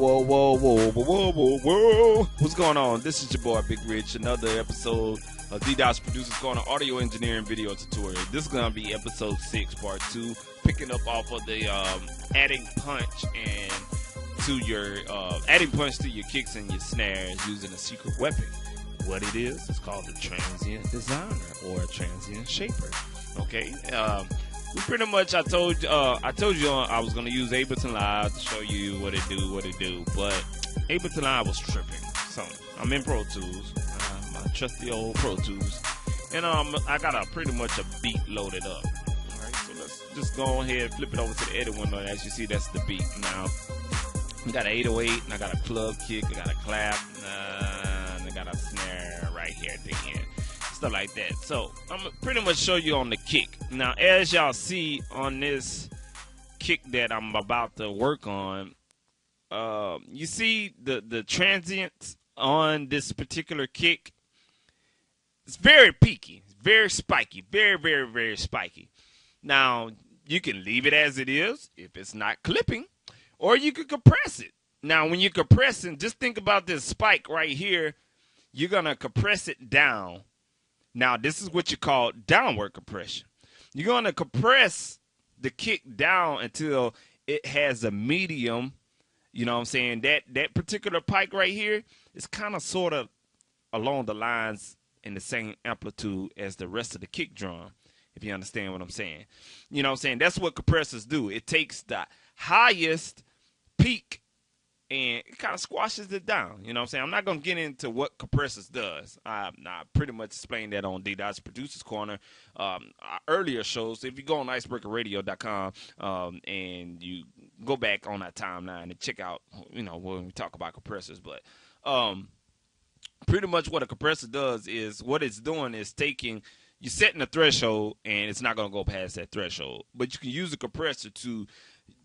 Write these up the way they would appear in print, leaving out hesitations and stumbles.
Whoa. What's going on? This is your boy, BigRych. Another episode of DeeDot's Producers Corner Audio Engineering Video Tutorial. This is going to be episode 6, part 2. Picking up off of the adding punch to your kicks and your snares using a secret weapon. What it is, it's called a Transient Designer or a Transient Shaper. Okay, we pretty much, I told you I was gonna use Ableton Live to show you what it do, but Ableton Live was tripping. So I'm in ProTools, my trusty old ProTools, and I got pretty much a beat loaded up. All right, so let's just go ahead, flip it over to the edit window, and as you see, that's the beat. Now we got an 808, and I got a club kick, I got a clap, and I got a snare right here at the end. Stuff like that. So I'm gonna pretty much show you on the kick. Now, as y'all see on this kick that I'm about to work on, you see the transients on this particular kick. It's very peaky, very spiky, very spiky. Now, you can leave it as it is if it's not clipping, or you can compress it. Now, when you're compressing, just think about this spike right here. You're gonna compress it down. Now, this is what you call downward compression. You're going to compress the kick down until it has a medium, you know what I'm saying? That particular pike right here is kind of sort of along the lines in the same amplitude as the rest of the kick drum, if you understand what I'm saying. You know what I'm saying? That's what compressors do. It takes the highest peak and it kind of squashes it down. You know what I'm saying? I'm not going to get into what compressors does. I pretty much explained that on DeeDot's Producers Corner earlier shows. So if you go on icebreakerradio.com and you go back on that timeline and check out, you know, when we talk about compressors. But pretty much what a compressor does is what it's doing is you're setting a threshold and it's not going to go past that threshold. But you can use a compressor to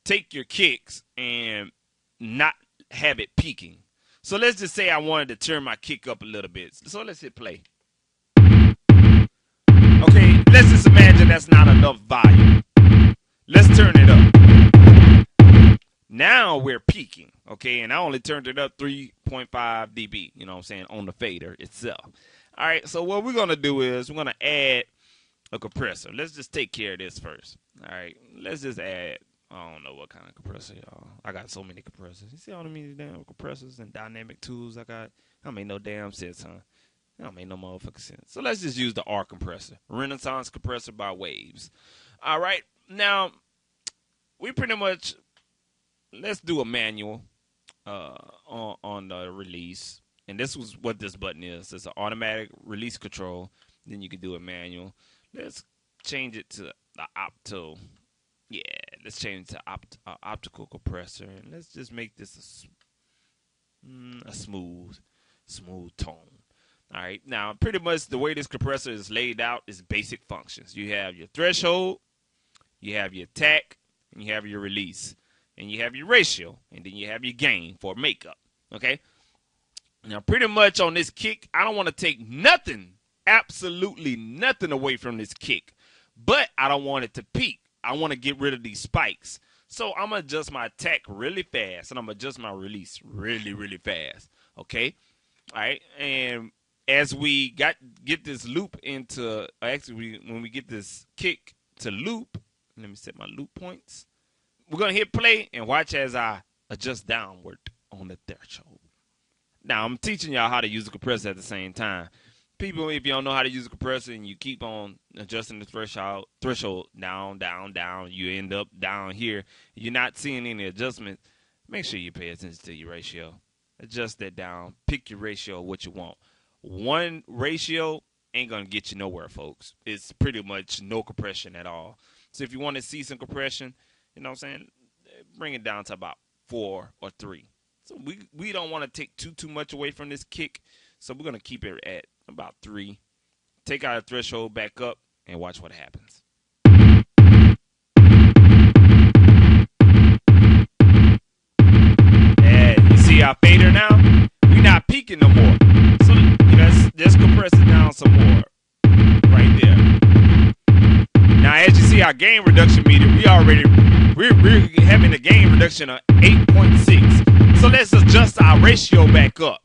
take your kicks and not have it peaking. So let's just say I wanted to turn my kick up a little bit. So let's hit play. Okay, let's just imagine that's not enough volume. Let's turn it up. Now we're peaking, okay? And I only turned it up 3.5 dB, you know what I'm saying, on the fader itself. All right, so what we're going to do is we're going to add a compressor. Let's just take care of this first. All right, let's just add, I don't know what kind of compressor, y'all. I got so many compressors. You see all the damn compressors and dynamic tools I got? I make no damn sense, huh? I don't make no motherfucking sense. So let's just use the R compressor. Renaissance compressor by Waves. All right. Now, we pretty much, let's do a manual on the release. And this was what this button is. It's an automatic release control. Then you can do a manual. Let's change it to the opto. Yeah, let's change to optical compressor, and let's just make this a smooth tone. All right, now pretty much the way this compressor is laid out is basic functions. You have your threshold, you have your attack, and you have your release, and you have your ratio, and then you have your gain for makeup. Okay, now pretty much on this kick, I don't want to take nothing, absolutely nothing away from this kick, but I don't want it to peak. I want to get rid of these spikes. So I'm going to adjust my attack really fast, and I'm going to adjust my release really fast. Okay? All right? And as we get this loop into, actually, when we get this kick to loop, let me set my loop points. We're going to hit play and watch as I adjust downward on the threshold. Now, I'm teaching y'all how to use the compressor at the same time. People, if you don't know how to use a compressor and you keep on adjusting the threshold down, you end up down here. You're not seeing any adjustment. Make sure you pay attention to your ratio. Adjust that down. Pick your ratio of what you want. One ratio ain't going to get you nowhere, folks. It's pretty much no compression at all. So if you want to see some compression, you know what I'm saying, bring it down to about 4 or 3. So we don't want to take too much away from this kick. So we're going to keep it at about 3. Take our threshold back up and watch what happens. And you see our fader now? We're not peaking no more. So let's compress it down some more. Right there. Now as you see our gain reduction meter, we're having a gain reduction of 8.6. So let's adjust our ratio back up.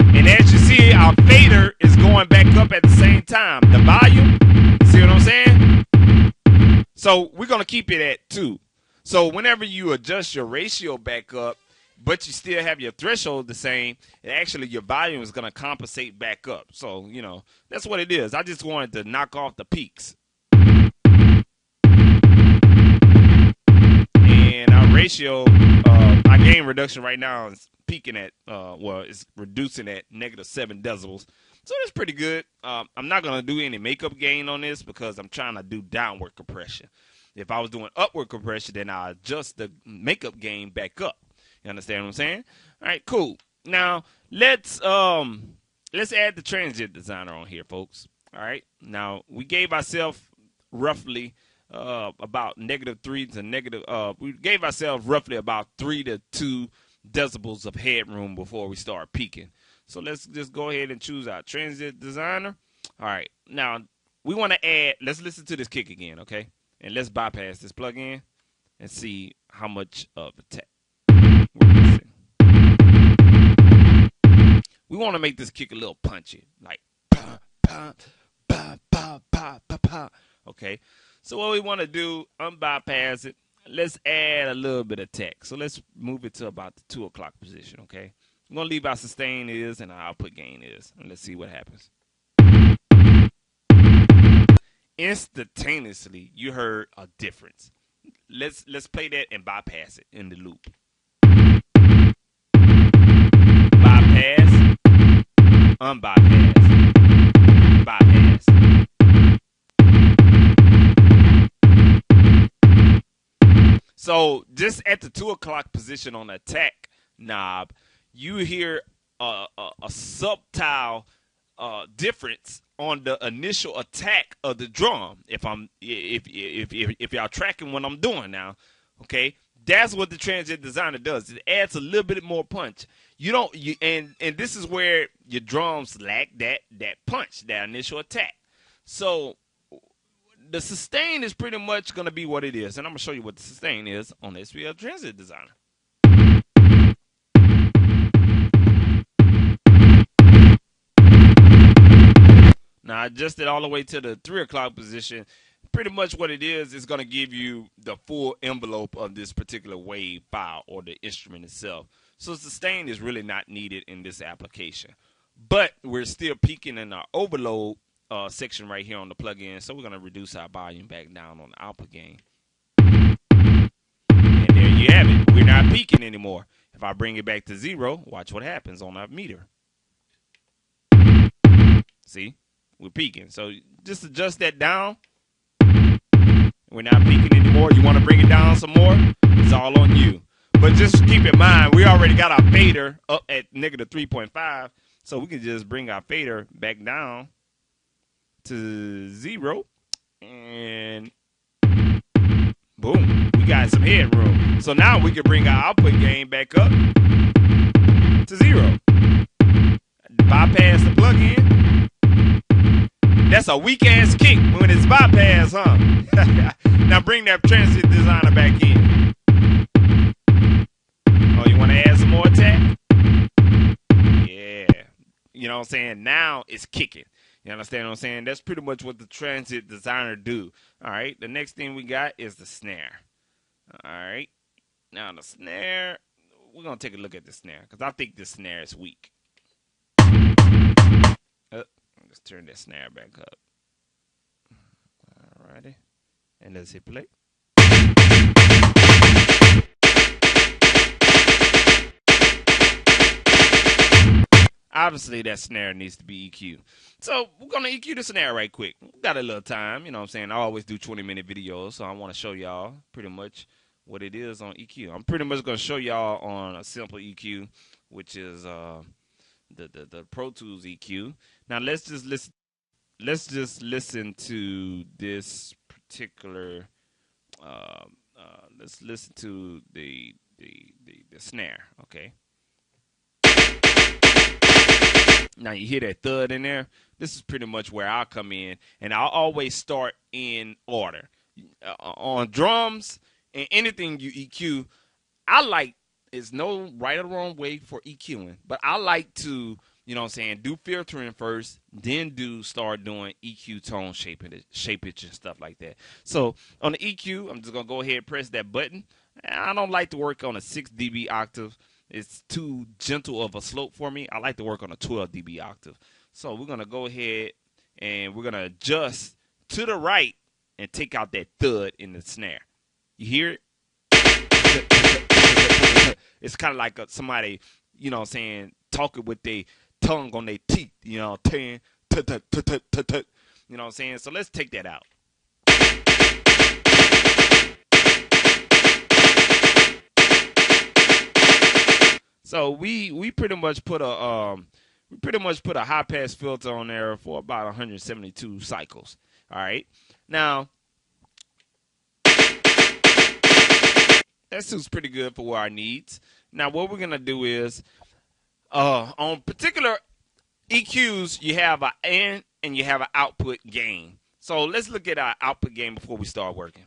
And as you see, our fader is going back up at the same time. The volume, see what I'm saying? So we're going to keep it at 2. So whenever you adjust your ratio back up, but you still have your threshold the same, actually your volume is going to compensate back up. So, you know, that's what it is. I just wanted to knock off the peaks. And our ratio, our gain reduction right now is peaking at, well, it's reducing at -7 decibels. So that's pretty good. I'm not going to do any makeup gain on this because I'm trying to do downward compression. If I was doing upward compression, then I'll adjust the makeup gain back up. You understand what I'm saying? All right, cool. Now, let's add the Transient Designer on here, folks. All right. Now, we gave ourselves roughly about -3 to negative, we gave ourselves roughly about 3 to 2 decibels of headroom before we start peaking. So let's just go ahead and choose our Transient Designer. All right. Now, we want to add, let's listen to this kick again, okay? And let's bypass this plug-in and see how much of attack we're missing. We want to make this kick a little punchy, like pa, pa, pa, pa, pa, pa, pa. Okay. So what we want to do, unbypass it. Let's add a little bit of attack. So let's move it to about the 2 o'clock position, okay? I'm going to leave our sustain is and our output gain is. And let's see what happens. Instantaneously, you heard a difference. Let's play that and bypass it in the loop. Bypass, unbypass, bypass. So just at the 2 o'clock position on the attack knob, you hear a subtle difference on the initial attack of the drum. If y'all tracking what I'm doing now, okay, that's what the Transient Designer does. It adds a little bit more punch. And this is where your drums lack that punch, that initial attack. So the sustain is pretty much going to be what it is, and I'm going to show you what the sustain is on the SPL Transient Designer. Now, I adjusted all the way to the 3 o'clock position. Pretty much what it is going to give you the full envelope of this particular wave file or the instrument itself. So sustain is really not needed in this application. But we're still peaking in our overload section right here on the plugin. So we're going to reduce our volume back down on the output gain. And there you have it. We're not peaking anymore. If I bring it back to 0, watch what happens on our meter. See? We're peaking. So just adjust that down. We're not peaking anymore. You want to bring it down some more? It's all on you. But just keep in mind, we already got our fader up at -3.5. So we can just bring our fader back down to 0. And boom, we got some headroom. So now we can bring our output gain back up to 0. Bypass the plug-in. That's a weak-ass kick when it's bypass, huh? Now bring that Transient Designer back in. Oh, you want to add some more attack? Yeah. You know what I'm saying? Now it's kicking. You understand what I'm saying? That's pretty much what the Transient Designer do. All right. The next thing we got is the snare. All right. Now the snare, we're going to take a look at the snare because I think the snare is weak. Let's turn that snare back up. Alrighty. And let's hit play. Obviously, that snare needs to be EQ. So we're going to EQ the snare right quick. We got a little time. You know what I'm saying? I always do 20-minute videos, so I want to show y'all pretty much what it is on EQ. I'm pretty much going to show y'all on a simple EQ, which is the ProTools EQ. Now let's just listen to this particular. Let's listen to the snare. Okay. Now you hear that thud in there. This is pretty much where I'll come in, and I'll always start in order. On drums, And anything you EQ, I like, is no right or wrong way for EQing, but I like to, you know what I'm saying, do filtering first, then start doing EQ tone shapeage and stuff like that. So on the EQ, I'm just gonna go ahead and press that button. I don't like to work on a 6 dB octave. It's too gentle of a slope for me. I like to work on a 12 dB octave. So we're gonna go ahead and we're gonna adjust to the right and take out that thud in the snare. You hear it? It's kind of like somebody, you know what I'm saying, talking with their tongue on their teeth, you know, you know what I'm saying? So let's take that out. So we pretty much put a high pass filter on there for about 172 cycles. All right. Now that suits pretty good for our needs. Now what we're gonna do is on particular EQs, you have an in and you have an output gain. So let's look at our output gain before we start working.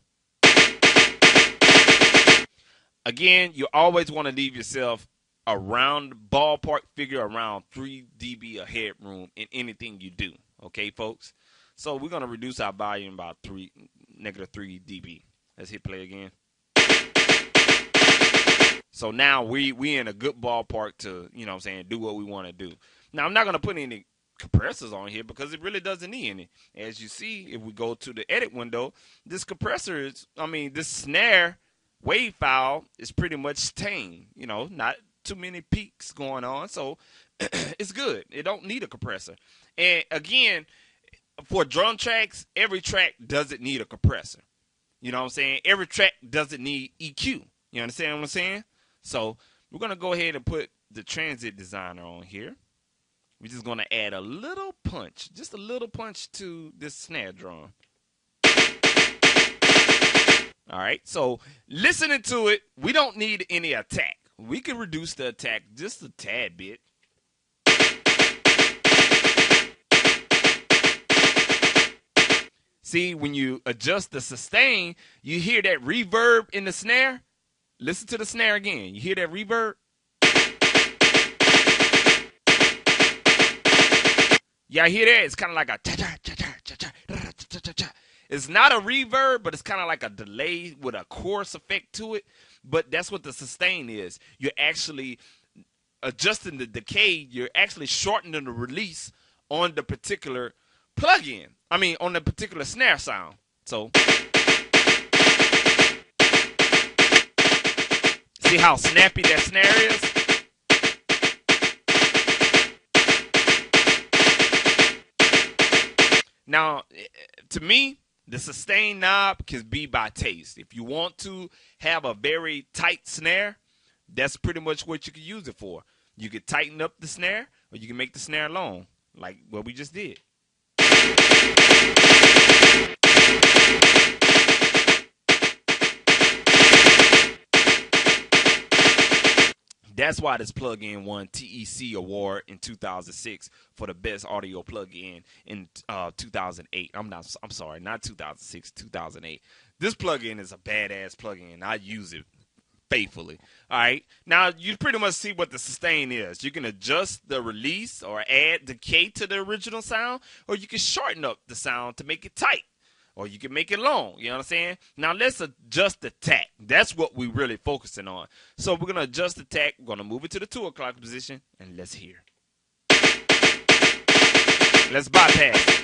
Again, you always want to leave yourself around ballpark figure around 3 dB of headroom in anything you do. Okay, folks? So we're going to reduce our volume about negative 3 dB. Let's hit play again. So now we in a good ballpark to, you know what I'm saying, do what we want to do. Now, I'm not going to put any compressors on here because it really doesn't need any. As you see, if we go to the edit window, this compressor is, this snare wave file is pretty much tame, you know, not too many peaks going on, so it's good. It don't need a compressor. And again, for drum tracks, every track doesn't need a compressor. You know what I'm saying? Every track doesn't need EQ. You understand what I'm saying? So we're going to go ahead and put the Transient Designer on here. We're just going to add a little punch, just a little punch to this snare drum. All right, so listening to it, we don't need any attack. We can reduce the attack just a tad bit. See, when you adjust the sustain, you hear that reverb in the snare. Listen to the snare again. You hear that reverb? Y'all hear that? It's kind of like a cha-cha. It's not a reverb, but it's kind of like a delay with a chorus effect to it. But that's what the sustain is. You're actually adjusting the decay. You're actually shortening the release on the particular plugin. On the particular snare sound. So, see how snappy that snare is? Now, to me, the sustain knob can be by taste. If you want to have a very tight snare, that's pretty much what you can use it for. You can tighten up the snare, or you can make the snare long, like what we just did. That's why this plugin won TEC Award in 2006 for the best audio plugin in 2008. I'm sorry, not 2006, 2008. This plugin is a badass plugin. I use it faithfully. All right. Now you pretty much see what the sustain is. You can adjust the release or add decay to the original sound, or you can shorten up the sound to make it tight. Or you can make it long, you know what I'm saying? Now let's adjust the tack. That's what we're really focusing on. So we're going to adjust the tack. We're going to move it to the 2 o'clock position, and let's hear. Let's bypass it.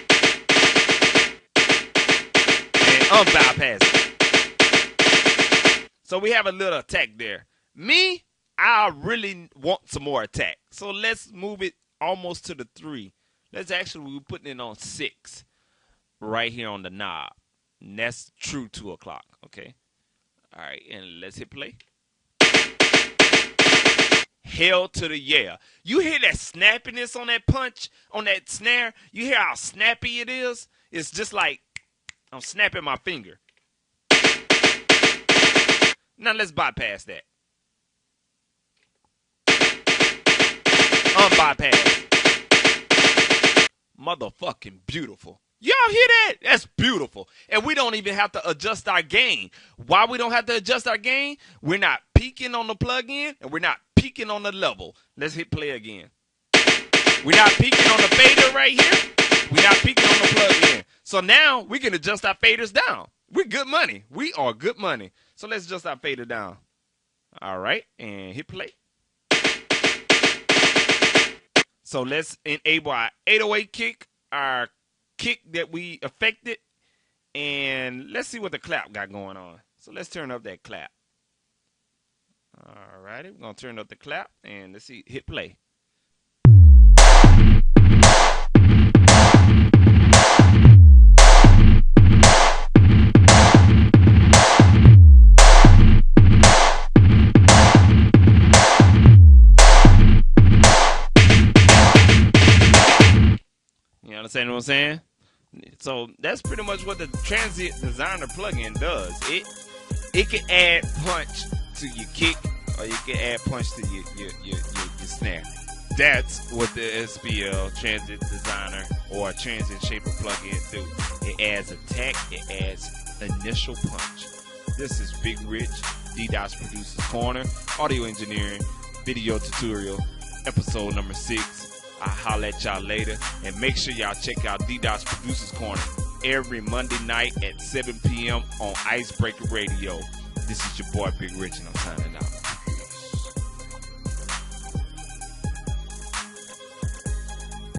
And unbypass it. So we have a little attack there. Me, I really want some more attack. So let's move it almost to the 3. We're putting it on 6. Right here on the knob. And that's true 2 o'clock. Okay. All right. And let's hit play. Hell to the yeah. You hear that snappiness on that punch, on that snare? You hear how snappy it is? It's just like I'm snapping my finger. Now let's bypass that. Unbypass. Motherfucking beautiful. Y'all hear that? That's beautiful. And we don't even have to adjust our gain. Why we don't have to adjust our gain? We're not peaking on the plug-in, and we're not peaking on the level. Let's hit play again. We're not peaking on the fader right here. We're not peaking on the plug-in. So now we can adjust our faders down. We're good money. We are good money. So let's adjust our fader down. All right, and hit play. So let's enable our 808 kick, our kick that we affected, and let's see what the clap got going on. So let's turn up that clap. All righty, we're going to turn up the clap, and let's see, hit play. You understand what I'm saying? So that's pretty much what the Transient Designer plugin does. It can add punch to your kick, or you can add punch to your snare. That's what the SPL Transient Designer or Transient Shaper plugin do. It adds attack, it adds initial punch. This is BigRych, DeeDot's Producer's Corner, audio engineering, video tutorial, episode number 6. I'll holler at y'all later. And make sure y'all check out DeeDot's Producer's Corner every Monday night at 7 p.m. on Icebreaker Radio. This is your boy BigRych, and I'm signing out.